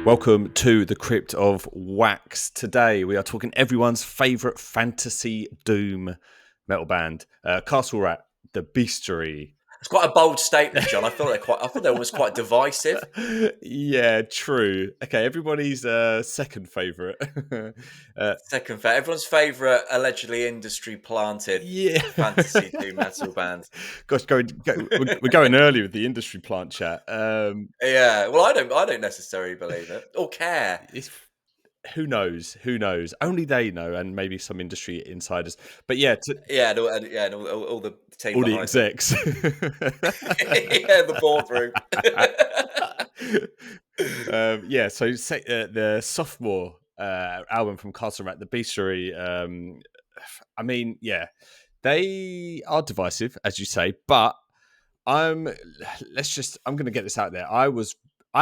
Welcome to the Crypt of Wax. Today we are talking everyone's favourite fantasy doom metal band, Castle Rat, the Bestiary. It's quite a bold statement, John. I thought they're almost quite divisive. Yeah, true. Okay, everybody's second favourite. Second favorite, everyone's favorite allegedly industry planted Yeah. fantasy doom metal band. Gosh, we're going early with the industry plant chat. Yeah, well, I don't necessarily believe it or care. Who knows? Who knows? Only they know, and maybe some industry insiders. But yeah, Yeah, and all the team all the behind them. execs. Yeah, the boardroom. Yeah, so the sophomore album from Castle Rat, the Bestiary. I mean, yeah, they are divisive, as you say, but I'm going to get this out there. I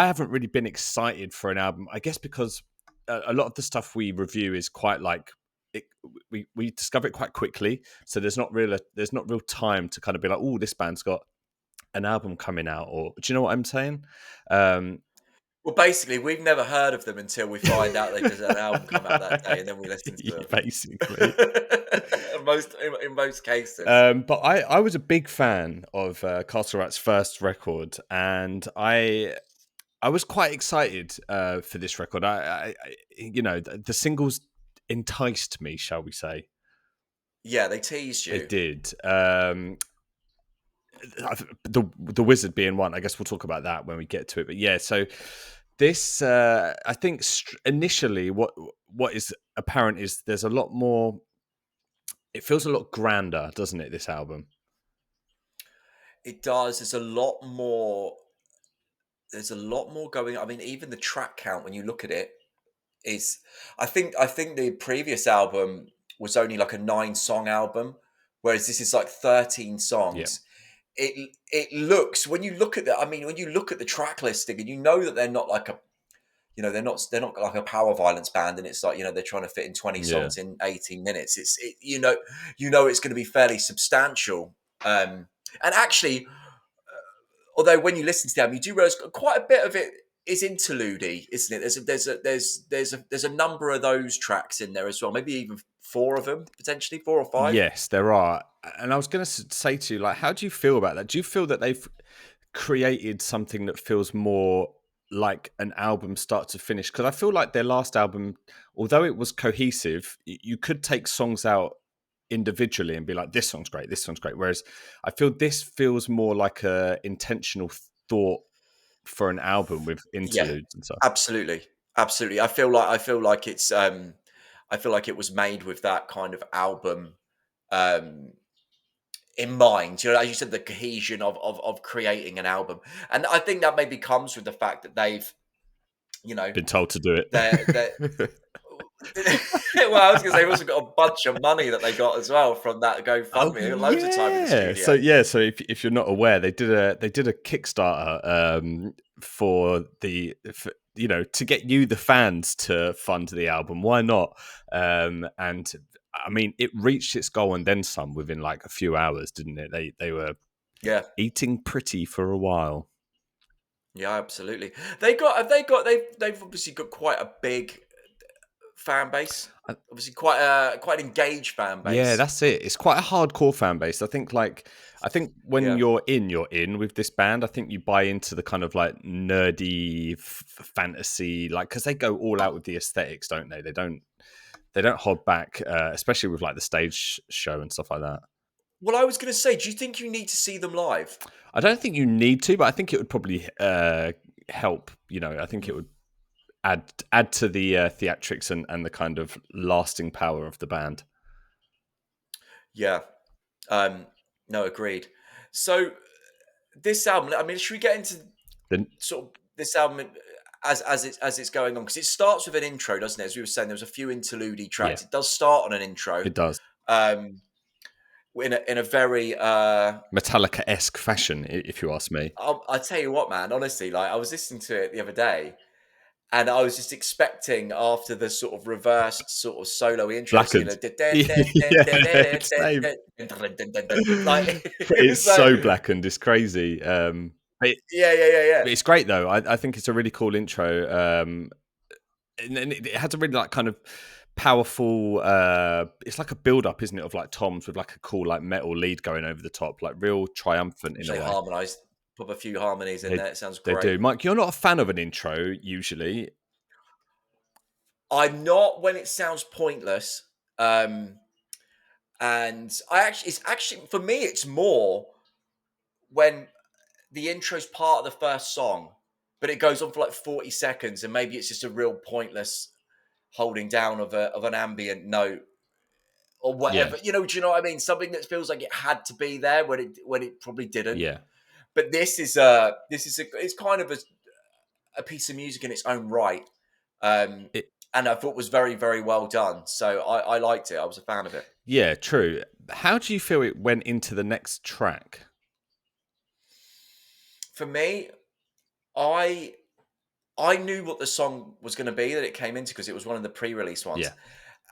haven't really been excited for an album, I guess, because a lot of the stuff we review is quite like we discover it quite quickly, so there's not real time to kind of be like, oh, this band's got an album coming out, or do you know what I'm saying? Well, basically, we've never heard of them until we find out there's an album come out that day, and then we listen to them. Basically. in most cases. But I was a big fan of Castle Rat's first record, and I was quite excited for this record. I the singles enticed me, shall we say? Yeah, they teased you. They did. The Wizard being one. I guess we'll talk about that when we get to it. But yeah, so this I think initially what is apparent is there's a lot more. It feels a lot grander, doesn't it? This album. It does. There's a lot more. There's a lot more going. I mean, even the track count when you look at it is. I think the previous album was only like a 9-song album, whereas this is like 13 songs. Yeah. It looks when you look at that. I mean, when you look at the track listing, and you know that they're not like a. They're not like a power violence band, and it's like they're trying to fit in 20 songs in 18 minutes. It's it's going to be fairly substantial. And actually, although when you listen to the album, you do realize quite a bit of it is interlude-y, isn't it? There's a number of those tracks in there as well. Maybe even 4 of them, potentially 4 or 5. Yes, there are. And I was going to say to you, like, how do you feel about that? Do you feel that they've created something that feels more like an album start to finish? Because I feel like their last album, although it was cohesive, you could take songs out individually and be like, this song's great, whereas I feel this feels more like a intentional thought for an album with interludes and stuff. Absolutely I feel like it's I feel like it was made with that kind of album in mind, as you said, the cohesion of creating an album. And I think that maybe comes with the fact that they've been told to do it. Well, I was going to say they've also got a bunch of money that they got as well from that GoFundMe. Loads of time in the studio. So if you're not aware, they did a Kickstarter for to get you, the fans, to fund the album. Why not? And I mean, it reached its goal and then some within like a few hours, didn't it? They were eating pretty for a while. Yeah, absolutely. They've obviously got quite a big fan base. Obviously, quite an engaged fan base. Yeah, that's it. It's quite a hardcore fan base. I think when you're in with this band, I think you buy into the kind of like nerdy fantasy, like, because they go all out with the aesthetics, don't they? They don't hold back, especially with like the stage show and stuff like that. Well, I was going to say, do you think you need to see them live? I don't think you need to, but I think it would probably help. I think it would add to the theatrics and the kind of lasting power of the band. Yeah. No, agreed. So this album, I mean, should we get into sort of this album as it's going on? Because it starts with an intro, doesn't it? As we were saying, there was a few interlude tracks. Yeah. It does start on an intro. It does. In a very Metallica-esque fashion, if you ask me. I tell you what, man, honestly, like I was listening to it the other day, and I was just expecting, after the sort of reversed sort of solo intro, it's so blackened, it's crazy. But but Yeah, yeah, yeah, yeah. it's great though. I think it's a really cool intro. And it has a really like kind of powerful. It's like a build up, isn't it, of like toms with like a cool like metal lead going over the top, like real triumphant in Wish a they way. harmonised, put a few harmonies in They there. It sounds they great. do. Mike, you're not a fan of an intro usually. I'm not when it sounds pointless. Um, and it's actually for me, it's more when the intro's part of the first song, but it goes on for like 40 seconds, and maybe it's just a real pointless holding down of an ambient note or Yeah, whatever. Do you know what I mean? Something that feels like it had to be there when it probably didn't. yeah. But it's kind of a piece of music in its own right. Um, It and I thought was very, very well done. So I liked it. I was a fan of it. yeah, true. How do you feel it went into the next track? For me, I I knew what the song was going to be that it came into because it was one of the pre-release ones, Yeah,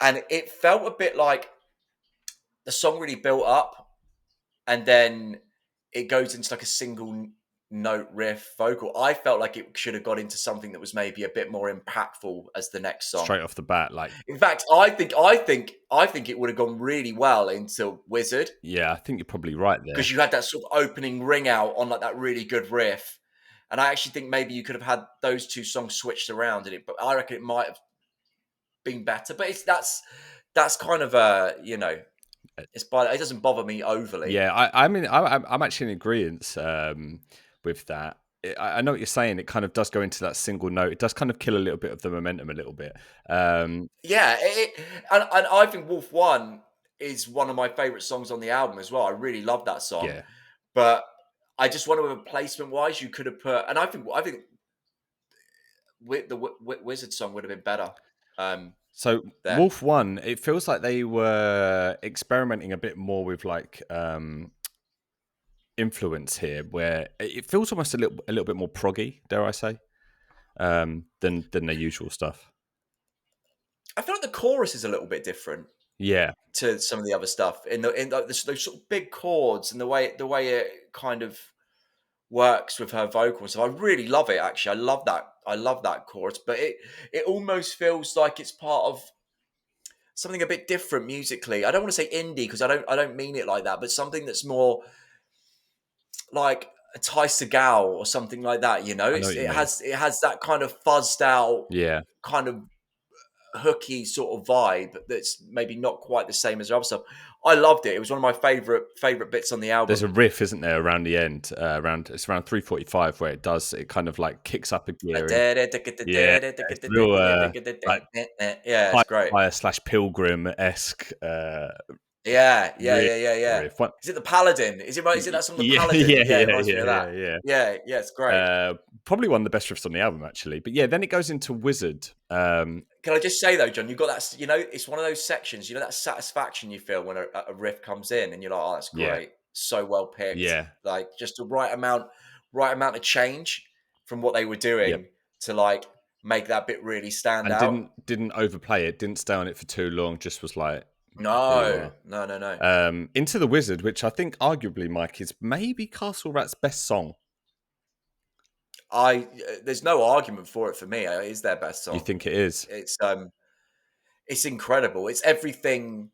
and it felt a bit like the song really built up, and then it goes into like a single note riff vocal. I felt like it should have got into something that was maybe a bit more impactful as the next song. straight off the bat, like In fact, I think it would have gone really well into Wizard yeah, I think you're probably right there. because you had that sort of opening ring out on like that really good riff. And I actually think maybe you could have had those two songs switched around in it, but I reckon it might have been better. But that's kind of it doesn't bother me overly. Yeah, I mean, I'm actually in agreement with that. I know what you're saying. It kind of does go into that single note. It does kind of kill a little bit of the momentum a little bit. Yeah, and I think Wolf One is one of my favorite songs on the album as well. I really love that song, Yeah. but I just wonder whether placement wise you could have put, and I think the Wizard song would have been better. So There, Wolf One, it feels like they were experimenting a bit more with like influence here, where it feels almost a little bit more proggy, dare I say, than their usual stuff. I feel like the chorus is a little bit different Yeah, to some of the other stuff in like those sort of big chords and the way it kind of works with her vocals. So I really love it. Actually, I love that chorus, but it almost feels like it's part of something a bit different musically. I don't want to say indie because I don't mean it like that, but something that's more like a Ty Segall or something like that. I know what you mean. It has that kind of fuzzed out, Yeah, kind of hooky sort of vibe that's maybe not quite the same as the other stuff. I loved it. It was one of my favorite bits on the there's a album. riff, isn't there, around the end, around 3:45, where it kind of like kicks up a gear and yeah, it's real like Yeah, it's great. fire slash pilgrim esque Yeah, yeah, riff. yeah, yeah, yeah. riff. What, Is it the Paladin? Is it right? Is it that song, the yeah, Paladin? yeah, Yeah, it yeah, reminds me yeah, of that. yeah, yeah. Yeah, yeah, it's great. Probably one of the best riffs on the album, actually. But yeah, then it goes into Wizard. Can I just say though, John, you've got that. It's one of those sections. That satisfaction you feel when a riff comes in, and you're like, "Oh, that's Yeah, great, so well picked." yeah, Like just the right amount of change from what they were yep. doing to like make that bit really stand And out. didn't overplay it. Didn't stay on it for too long. Just was like, here you No, are. no, no, no. Into the Wizard, which I think arguably, Mike, is maybe Castle Rat's best song. There's no argument for it for me. It is their best You song. think it is? It's incredible. It's everything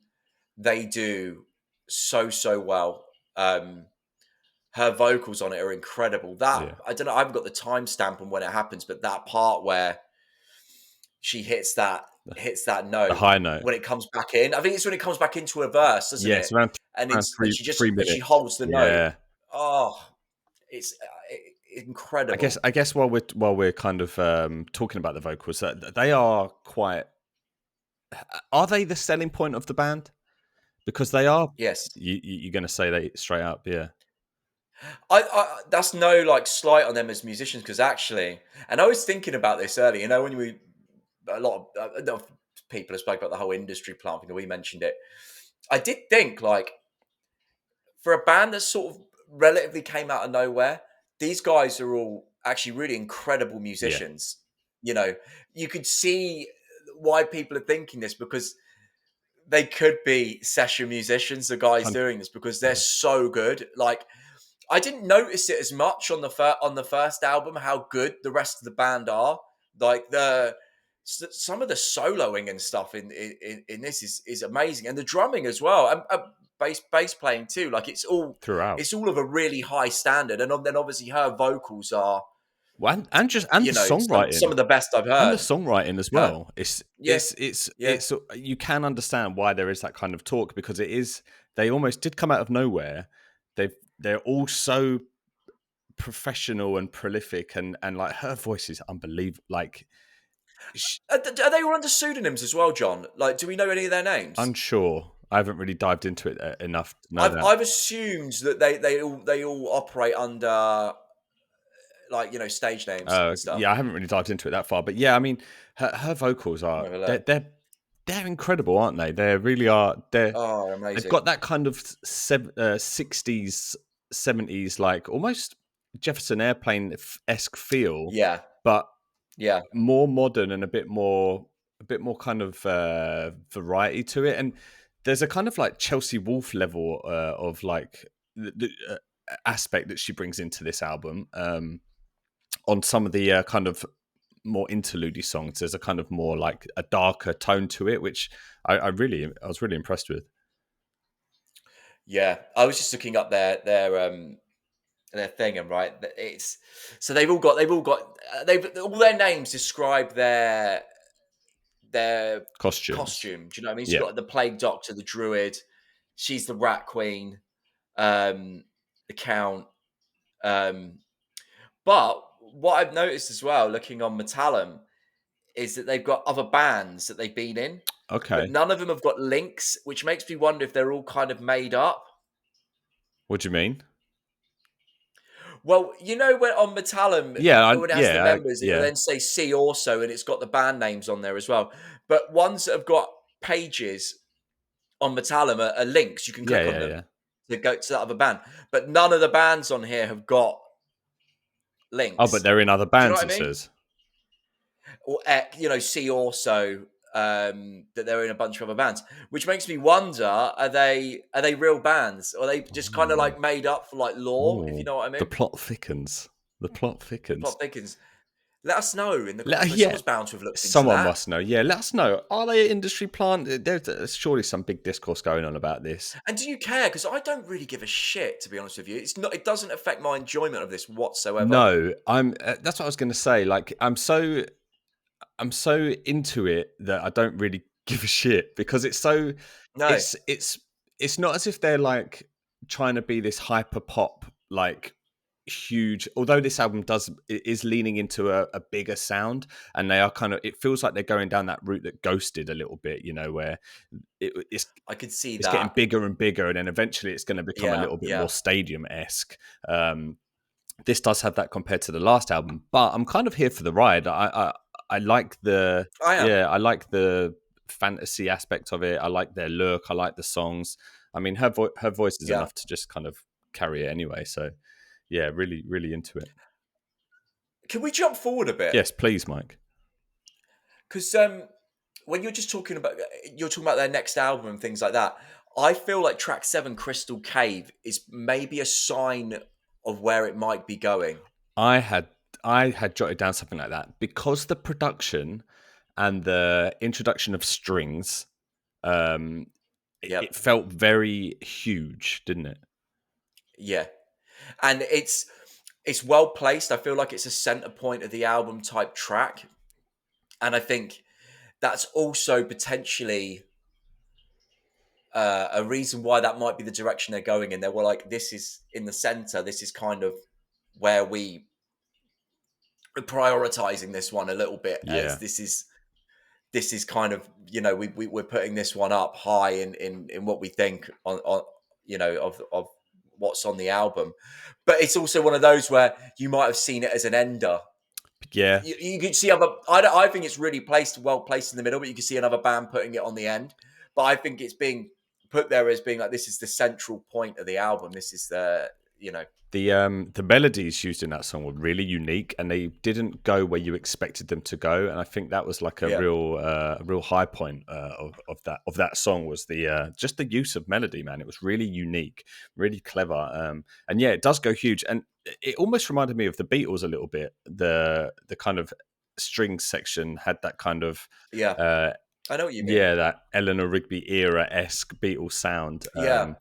they do so well. Her vocals on it are incredible. That Yeah. I don't know. I haven't got the timestamp on when it happens, but that part where she hits that The note high note. when it comes back in. I think it's when it comes back into a verse, doesn't Yeah, it? it's around And around and three she just three and she minutes. holds the note. Yeah. Oh, it's I guess incredible. I guess while we're kind of talking about the vocals, they are quite. Are they the selling point of the band? Because they are. Yes, You're going to say they straight up, yeah, I that's no like slight on them as musicians because actually, and I was thinking about this earlier. When we a lot of people have spoken about the whole industry plant thing, and we mentioned it. I did think like for a band that sort of relatively came out of nowhere, these guys are all actually really incredible yeah, musicians. You know, you could see why people are thinking this because they could be session musicians, the guys hundred. doing this because they're so good. Like I didn't notice it as much on the first album how good the rest of the band are. Like some of the soloing and stuff in this is amazing, and the drumming as well, and bass playing too. Like throughout. it's all of a really high standard, and then obviously her vocals are, Well, and you the know, some songwriting of the best I've and the heard. songwriting as Huh? well. Yeah, yeah. It's you can understand why there is that kind of talk because it is they almost did come out of nowhere. They're all so professional and prolific and like her voice is unbelievable. Like Are they all under pseudonyms as well, John? Like, do we know any of their names? unsure. I haven't really dived into it enough to know that. I've assumed that they all operate under, like, you know, stage names and stuff. Yeah, I haven't really dived into it that far, but yeah, I mean, her vocals are Have a look. they're incredible, aren't they? They really are. Oh, They've amazing. got that kind of 60s, 70s, like almost Jefferson Airplane esque feel, Yeah, but yeah, more modern and a bit more kind of variety to it. And there's a kind of like Chelsea Wolfe level of like the aspect that she brings into this album. On some of the kind of more interlude songs, there's a kind of more like a darker tone to it, which I was really impressed with. yeah. I was just looking up their thing, and right, it's so they've all their names describe their Costumes, costume. Do you know what I mean? So you've yeah, got the plague doctor, the druid, she's the rat queen, um, the count. Um, but what I've noticed as well, looking on Metallum, is that they've got other bands that they've been in, but okay. none of them have got links, which makes me wonder if they're all kind of made up. What do you mean? Well, you know, when on Metallum, when it has the members, it'll Yeah, then say "see also," and it's got the band names on there as well. But ones that have got pages on Metallum are links. You can click on them yeah. to go to that other band. But none of the bands on here have got Oh, but links. they're in other Do you know bands. what I It mean? says. Or you know, see also that they're in a bunch of other bands, which makes me wonder: are they real bands, or are they just kind of Ooh, like made up for like lore? If you ooh, know what I the mean? plot thickens. The plot The thickens. plot thickens. Let us know in the comments. Yeah, Someone's bound to have looked into someone that. must know. Yeah, let us know. Are they an industry plant? There's surely some big discourse going on about this. And do you care? Because I don't really give a shit, to be honest with you. It's not. It doesn't affect my enjoyment of this whatsoever. No, I'm. That's what I was going to say. Like, I'm so into it that I don't really give a shit because it's so No, it's it's it's not as if they're like trying to be this hyper pop like huge, although this album is leaning into a bigger sound, and they are kind of, it feels like they're going down that route that Ghosted a little bit, you know, where it's I could see it's getting that. bigger and bigger, and then eventually it's going to become a Yeah, little bit yeah, more stadium-esque. This does have that compared to the last album, but I'm kind of here for the ride. I like the I am. I like the fantasy aspect of it. I like their look. I like the songs. I mean, her voice is Yeah. enough to just kind of carry it anyway. So yeah, really into it. Can we jump forward a bit? Yes, please, Mike. Because when you're talking about their next album and things like that, I feel like track 7, Crystal Cave, is maybe a sign of where it might be going. I had I had jotted down something like that because the production and the introduction of strings, um, it Yep. felt very huge, didn't it? Yeah. And it's well placed. I feel like it's a center point of the album type track. And I think that's also potentially a reason why that might be the direction they're going in. They were like, this is in the center. This is kind of where we are prioritizing this one a little bit, as Yeah, this is kind of, you know, we're putting this one up high in what we think on you know, of what's on the album. But it's also one of those where you might have seen it as an ender. yeah, You could see other. I think it's really well placed in the middle, but you can see another band putting it on the end. But I think it's being put there as being like, this is the central point of the album. This is the, you know. The melodies used in that song were really unique, and they didn't go where you expected them to go. And I think that was like Yeah, a real high point of that song was the just the use of melody. Man, it was really unique, really clever. And yeah, it does go huge, and it almost reminded me of the Beatles a little bit. The kind of string section had that kind of yeah, uh, I know what you mean. yeah, that Eleanor Rigby era esque Beatles sound. Yeah.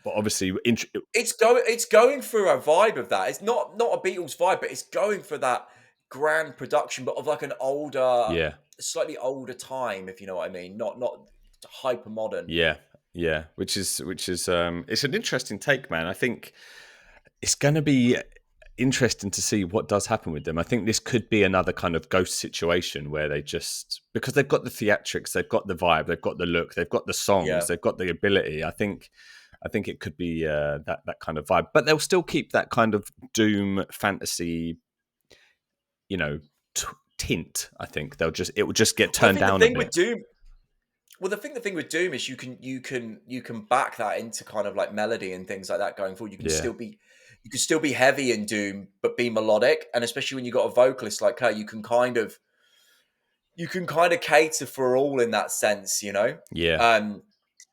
But obviously, It's going through a vibe of that. It's not a Beatles vibe, but it's going for that grand production, but of like an older, yeah. slightly older time, if you know what I mean. Not hyper modern. Yeah, yeah, which is it's an interesting take, man. I think it's going to be interesting to see what does happen with them. I think this could be another kind of ghost situation where they just because they've got the theatrics, they've got the vibe, they've got the look, they've got the songs, Yeah. they've got the ability. I think it could be that kind of vibe, but they'll still keep that kind of doom fantasy, you know, tint. I think it will just get Well, I turned think the down a thing with bit. Doom. Well, the thing with Doom is you can back that into kind of like melody and things like that going forward. Yeah, You can still be heavy in Doom, but be melodic, and especially when you got a vocalist like her, you can kind of cater for all in that sense, you know. yeah, Um,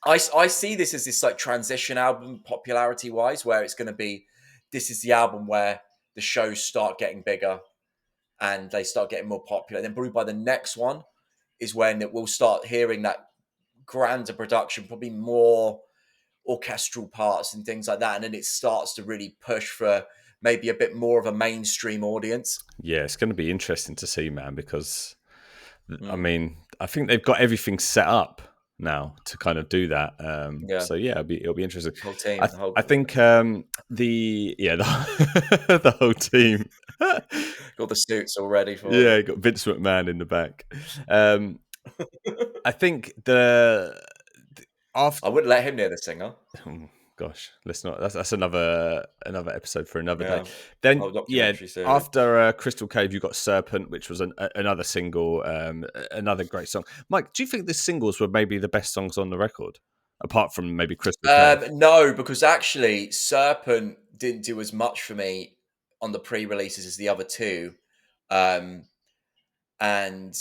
I see this as this like transition album popularity wise, where it's going to be this is the album where the shows start getting bigger and they start getting more popular. Then probably by the next one is when it will start hearing that grander production, probably more orchestral parts and things like that, and then it starts to really push for maybe a bit more of a mainstream audience. yeah. It's going to be interesting to see, man, because I Mm, mean, I think they've got everything set up now to kind of do that. yeah, So yeah, it'll be interesting. whole I team, the whole I think the whole team. got the suits all ready for Yeah, them. you got Vince McMahon in the back. Um, I think after I wouldn't let him near the singer. oh, gosh, let's not. That's another episode for another day. Yeah, Then whole yeah, documentary series. after Crystal Cave, you got Serpent, which was another single, another great song. Mike, do you think the singles were maybe the best songs on the record, apart from maybe Crystal Cave? No, because actually, Serpent didn't do as much for me on the pre-releases as the other two, um, and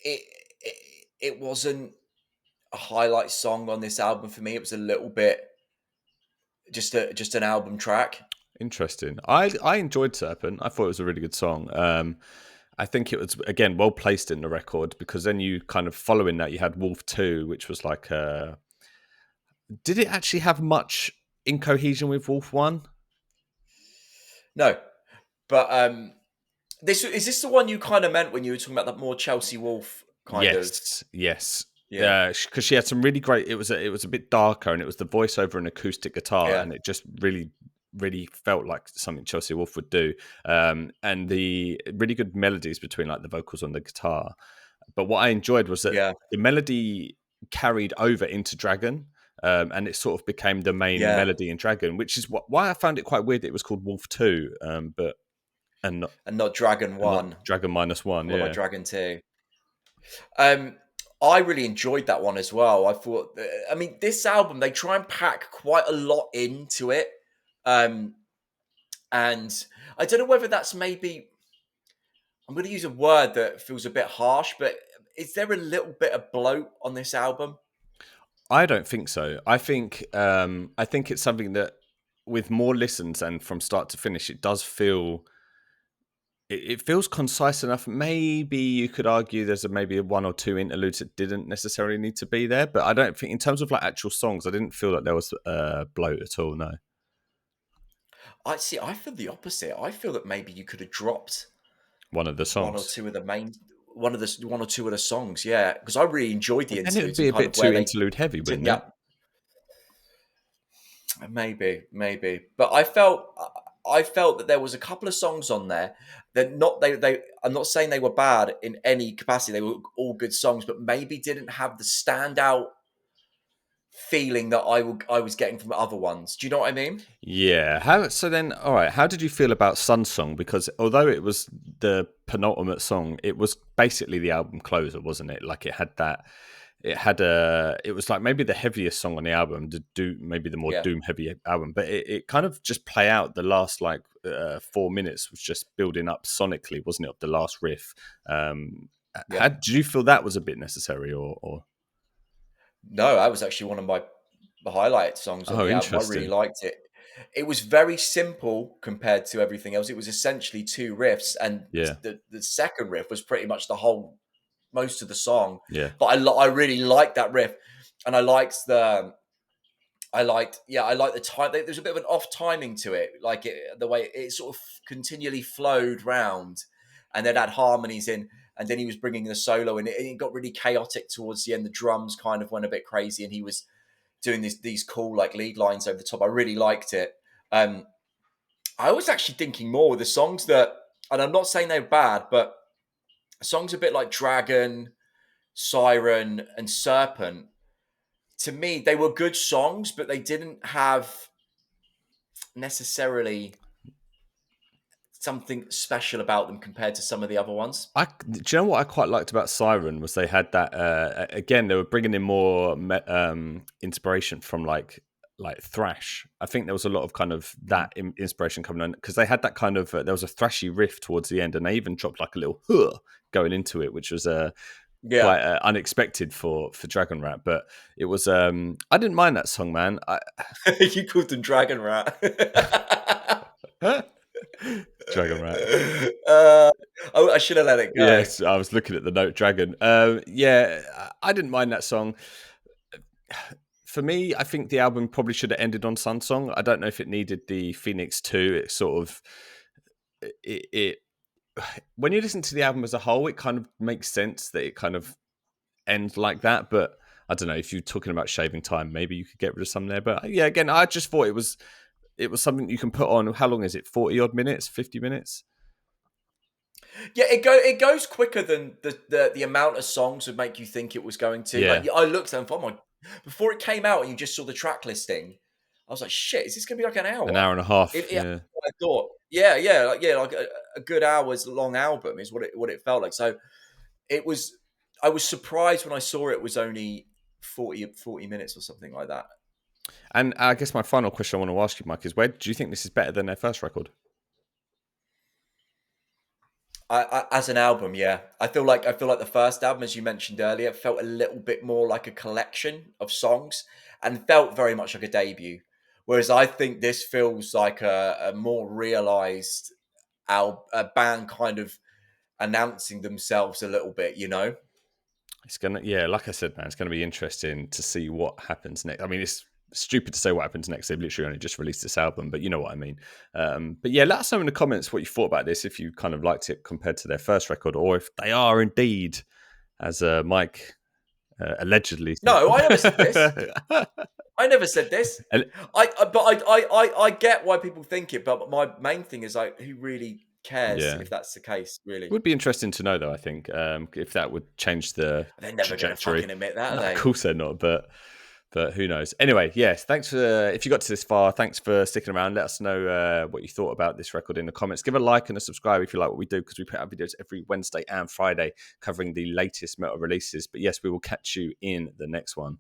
it, it it wasn't a highlight song on this album for me. It was a little bit just an album track. Interesting. I enjoyed Serpent. I thought it was a really good song. I think it was again well placed in the record because then you kind of following that you had Wolf 2, which was like did it actually have much in cohesion with Wolf 1? No, but this is this the one you kind of meant when you were talking about that more Chelsea Wolf kind of? Yes, yes. Yeah, Because she had some really great. It was a bit darker, and it was the voiceover and acoustic guitar, yeah, and it just really felt like something Chelsea Wolfe would do. And the really good melodies between like the vocals on the guitar. But what I enjoyed was that yeah, the melody carried over into Dragon, and it sort of became the main yeah, melody in Dragon, which is why I found it quite weird that it was called Wolf 2, but and not and not Dragon and not One, Dragon minus one. followed by Yeah. Dragon Two. Um, I really enjoyed that one as well. I thought, I mean, this album they try and pack quite a lot into it, um, and I don't know whether that's maybe I'm going to use a word that feels a bit harsh, but is there a little bit of bloat on this album? I don't think so. I think it's something that with more listens and from start to finish, it does feel it feels concise enough. Maybe you could argue there's maybe one or two interludes that didn't necessarily need to be there, but I don't think in terms of like actual songs, I didn't feel like there was bloat at all. No, I see. I feel the opposite. I feel that maybe you could have dropped one of the one or songs. two of the main, one or two of the songs. Yeah, because I really enjoyed the But then it would interludes be and a kind bit of too where they interlude heavy, took wouldn't the it? up. Maybe, but I felt that there was a couple of songs on there that not they. I'm not saying they were bad in any capacity. They were all good songs, but maybe didn't have the standout feeling that I was getting from the other ones. Do you know what I mean? Yeah. How so then? All right. How did you feel about Sun Song? Because although it was the penultimate song, it was basically the album closer, wasn't it? Like it had that. it had it was like maybe the heaviest song on the album, maybe the more Yeah, doom heavy album, but it kind of just play out the last like 4 minutes was just building up sonically, wasn't it? Of the last riff. yeah. Did you feel that was a bit necessary, or No, that was actually one of my highlight songs on oh, the album. I really interesting. liked it. It was very simple compared to everything else. It was essentially two riffs, and Yeah, the second riff was pretty much the whole most of the song. yeah. But I really liked that riff, and I liked the time. There's a bit of an off timing to it, like the way it sort of continually flowed round, and then had harmonies in, and then he was bringing the solo in. It got really chaotic towards the end. The drums kind of went a bit crazy, and he was doing these cool like lead lines over the top. I really liked it. Um, I was actually thinking more with the songs that, and I'm not saying they're bad, but songs a bit like Dragon, Siren, and Serpent. To me, they were good songs, but they didn't have necessarily something special about them compared to some of the other ones. Do you know what I quite liked about Siren was they had that again, they were bringing in more inspiration from like thrash. I think there was a lot of kind of Mm. that inspiration coming on because they had that kind of there was a thrashy riff towards the end, and they even dropped like a little huh going into it, which was Yeah, quite unexpected for Dragon Rat. But it was I didn't mind that song, man. you called them Dragon Rat. Dragon Rat. uh, I should have let it go. Yes, I was looking at the note Dragon. Yeah, I didn't mind that song. For me, I think the album probably should have ended on Sun Song. I don't know if it needed the Phoenix 2. It sort of it when you listen to the album as a whole, it kind of makes sense that it kind of ends like that. But I don't know if you're talking about shaving time, maybe you could get rid of some there. But yeah, again, I just thought it was something you can put on. How long is it? 40 odd minutes, 50 minutes? Yeah, it goes quicker than the amount of songs would make you think it was going to. Yeah, Like I looked and thought, oh my, before it came out and you just saw the track listing, I was like, shit, is this gonna be like an an hour? hour and a half. Yeah. I thought, like a good hour's long album is what it felt like. So it was. I was surprised when I saw it was only 40 minutes or something like that. And I guess my final question I want to ask you, Mike, is where do you think this is better than their first record? As an album, yeah, I feel like the first album, as you mentioned earlier, felt a little bit more like a collection of songs and felt very much like a debut. Whereas I think this feels like a more realized a band kind of announcing themselves a little bit, you know? It's gonna, yeah, like I said, man, it's gonna be interesting to see what happens next. I mean, it's stupid to say what happens next. They've literally only just released this album, but you know what I mean. But yeah, let us know in the comments what you thought about this. If you kind of liked it compared to their first record, or if they are indeed, as Mike allegedly No, I never said this. said. I never said this. And- I get why people think it, but my main thing is like, who really cares yeah, if that's the case? Really, would be interesting to know though. I think if that would change the they're never going to trajectory. fucking admit that, are No, of they? course they're not, but who knows? Anyway, yes, thanks for if you got to this far. Thanks for sticking around. Let us know what you thought about this record in the comments. Give a like and a subscribe if you like what we do, because we put out videos every Wednesday and Friday covering the latest metal releases. But yes, we will catch you in the next one.